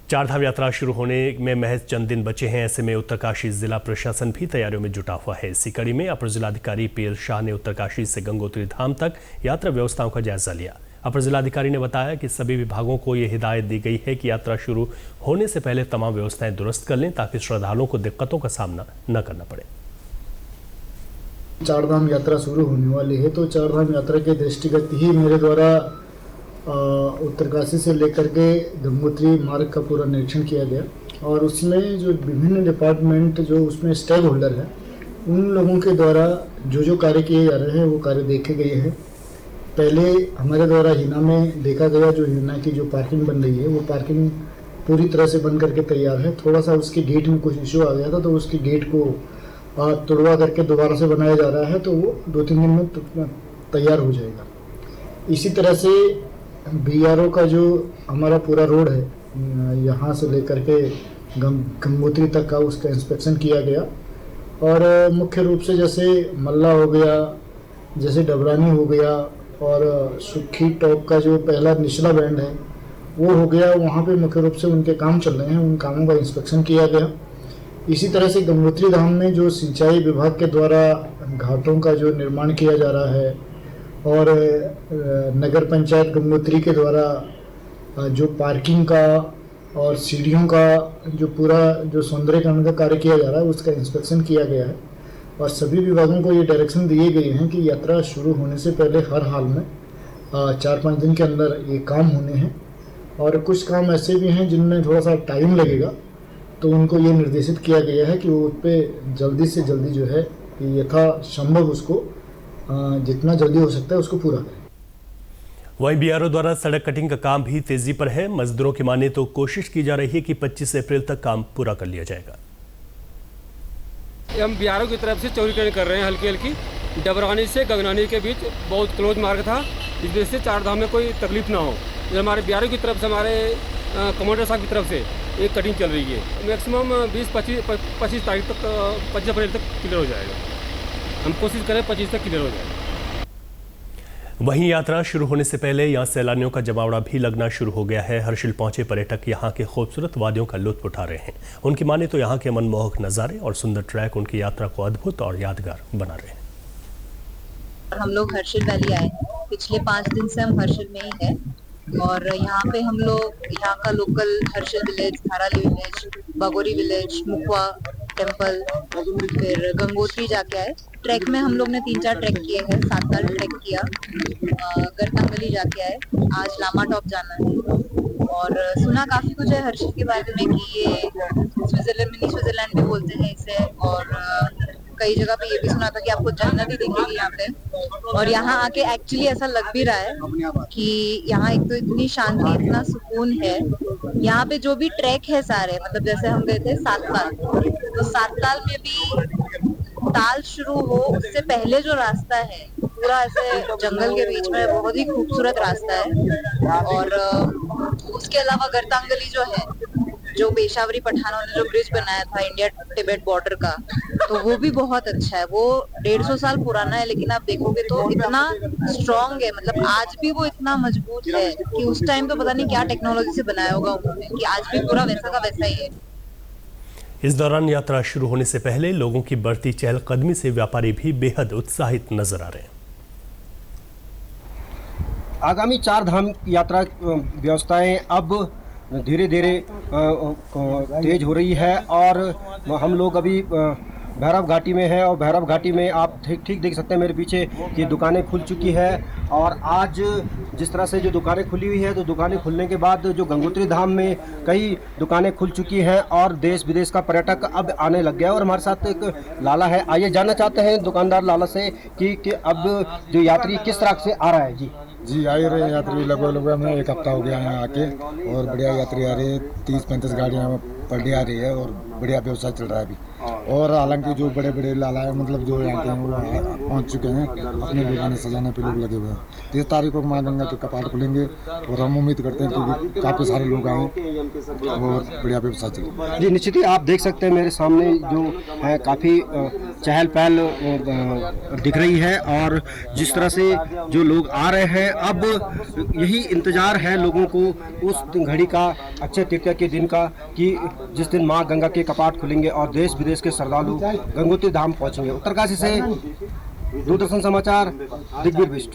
चारधाम यात्रा शुरू होने में महज चंद दिन बचे हैं। ऐसे में उत्तरकाशी जिला प्रशासन भी तैयारियों में जुटा हुआ है। इसी कड़ी में अपर जिलाधिकारी पीएल शाह ने उत्तरकाशी से गंगोत्री धाम तक यात्रा व्यवस्थाओं का जायजा लिया। अपर जिलाधिकारी ने बताया कि सभी विभागों को ये हिदायत दी गई है कि यात्रा शुरू होने से पहले तमाम व्यवस्थाएं दुरुस्त कर लें ताकि श्रद्धालुओं को दिक्कतों का सामना न करना पड़े। चारधाम यात्रा शुरू होने वाली है, तो चारधाम यात्रा के दृष्टिगत ही मेरे द्वारा उत्तरकाशी से लेकर के गंगोत्री मार्ग का पूरा निरीक्षण किया गया और उसमें जो विभिन्न डिपार्टमेंट जो उसमें स्टेक होल्डर है उन लोगों के द्वारा जो कार्य किए जा रहे हैं वो कार्य देखे गए हैं। पहले हमारे द्वारा हिना में देखा गया, जो हिना की जो पार्किंग बन रही है वो पार्किंग पूरी तरह से बन करके तैयार है। थोड़ा सा उसके गेट में कुछ इशू आ गया था, तो उसके गेट को तोड़वा करके दोबारा से बनाया जा रहा है, तो वो 2-3 दिन में तैयार हो जाएगा। इसी तरह से BRO का जो हमारा पूरा रोड है यहाँ से लेकर के गंगोत्री तक का, उसका इंस्पेक्शन किया गया और मुख्य रूप से जैसे मल्ला हो गया, जैसे डबरानी हो गया और सुखी टॉप का जो पहला निचला बैंड है वो हो गया, वहाँ पे मुख्य रूप से उनके काम चल रहे हैं, उन कामों का इंस्पेक्शन किया गया। इसी तरह से गंगोत्री धाम में जो सिंचाई विभाग के द्वारा घाटों का जो निर्माण किया जा रहा है और नगर पंचायत गंगोत्री के द्वारा जो पार्किंग का और सीढ़ियों का जो पूरा जो सौंदर्यकरण का कार्य किया जा रहा है उसका इंस्पेक्शन किया गया है और सभी विभागों को ये डायरेक्शन दिए गए हैं कि यात्रा शुरू होने से पहले हर हाल में 4-5 दिन के अंदर ये काम होने हैं और कुछ काम ऐसे भी हैं जिनमें थोड़ा सा टाइम लगेगा, तो उनको ये निर्देशित किया गया है कि वो उस पर जल्दी से जल्दी जो है यथासंभव उसको जितना जल्दी हो सकता है उसको पूरा करें। वहीं BRO द्वारा सड़क कटिंग का काम भी तेजी पर है। मजदूरों की माने तो कोशिश की जा रही है कि 25 अप्रैल तक काम पूरा कर लिया जाएगा। हम BRO की तरफ से चौड़ीकरण कर रहे हैं हल्की डबरानी से गगनानी के बीच बहुत क्लोज मार्ग था, इस वजह से चारधाम में कोई तकलीफ ना हो। हमारे BRO की तरफ से, हमारे कमांडर साहब की तरफ से एक कटिंग चल रही है। मैक्सिमम 20-25 तारीख तक, 25 अप्रैल तक क्लियर हो जाएगा। हम कोशिश करें 25 तक क्लियर हो जाए। वहीं यात्रा शुरू होने से पहले यहां सैलानियों का जमावड़ा भी लगना शुरू हो गया है। हर्षिल पहुंचे पर्यटक यहां के खूबसूरत वादियों का लुत्फ उठा रहे हैं। उनकी माने तो यहां के मनमोहक नज़ारे और सुंदर ट्रैक उनकी यात्रा को अद्भुत और यादगार बना रहे हैं। हम लोग हर्षिल वैली आए हैं, पिछले 5 दिन से हम हर्षिल में ही हैं और यहाँ पे हम लोग यहाँ का local Harshil village, Dharali village, Bagori village, Mukhwa temple, फिर गंगोत्री जाके आए। ट्रैक में हम लोग ने 3-4 ट्रैक किए हैं, 7 साल ट्रैक किया, गर्तांगली जाके आए, आज लामा टॉप जाना है और सुना काफी कुछ है हर्षिल के बारे में कि ये स्विट्जरलैंड, मिनी स्विट्जरलैंड भी बोलते हैं इसे और कई जगह पे ये भी सुना था कि आपको जन्नत ही दिखेगी यहाँ पे। और यहाँ आके एक्चुअली ऐसा लग भी रहा है कि यहाँ एक तो इतनी शांति, इतना सुकून है। यहाँ पे जो भी ट्रैक है सारे, मतलब जैसे हम गए थे 7 ताल, तो 7 ताल में भी ताल शुरू हो उससे पहले जो रास्ता है पूरा ऐसे जंगल के बीच में, बहुत ही खूबसूरत रास्ता है। और उसके अलावा गर्तांगली जो है, जो पेशावरी पठानों ने जो ब्रिज बनाया था इंडिया तिब्बत बॉर्डर का, तो वो भी बहुत अच्छा है। वो 150 साल पुराना है, लेकिन आप देखोगे तो इतना स्ट्रॉन्ग है, मतलब आज भी वो इतना मजबूत है कि उस टाइम पे पता नहीं क्या टेक्नोलॉजी से बनाया होगा उन्होंने कि आज भी पूरा वैसा का वैसा ही है। इस दौरान यात्रा शुरू होने से पहले लोगों की बढ़ती चहलकदमी से व्यापारी भी बेहद उत्साहित नजर आ रहे हैं। आगामी चारधाम यात्रा व्यवस्थाएं अब धीरे धीरे तेज हो रही है और हम लोग अभी भैरव घाटी में है और भैरव घाटी में आप ठीक देख सकते हैं मेरे पीछे कि दुकानें खुल चुकी है। और आज जिस तरह से जो दुकानें खुली हुई है, तो दुकानें खुलने के बाद जो गंगोत्री धाम में कई दुकानें खुल चुकी हैं और देश विदेश का पर्यटक अब आने लग गया है। और हमारे साथ एक लाला है, आइए जानना चाहते हैं दुकानदार लाला से कि अब जो यात्री किस तरह से आ रहा है। जी आ रहे हैं यात्री, लगभग हमें 1 हफ्ता हो गया यहाँ आके और बढ़िया यात्री आ रहे हैं। 30-35 गाड़ियाँ पर डे आ रही है और बढ़िया व्यवसाय चल रहा है अभी। और हालांकि जो बड़े बड़े लाला मतलब जो यहाँ के हैं वो पहुँच चुके हैं, अपने लोग सजाने पे लोग लगे हुए हैं। 30 तारीख को माँ गंगा के कपाट खुलेंगे और हम उम्मीद करते हैं कि काफ़ी सारे लोग आएँ और बढ़िया व्यवस्था चले। जी निश्चित ही आप देख सकते हैं मेरे सामने जो है काफ़ी चहल पहल दिख रही है और जिस तरह से जो लोग आ रहे हैं अब यही इंतज़ार है लोगों को उस घड़ी का, अक्षय तृतीया के दिन का, कि जिस दिन माँ गंगा के कपाट खुलेंगे और देश विदेश के श्रद्धालु गंगोत्री धाम पहुंचेंगे। उत्तरकाशी से दूरदर्शन समाचार, दिग्विजय बिष्ट।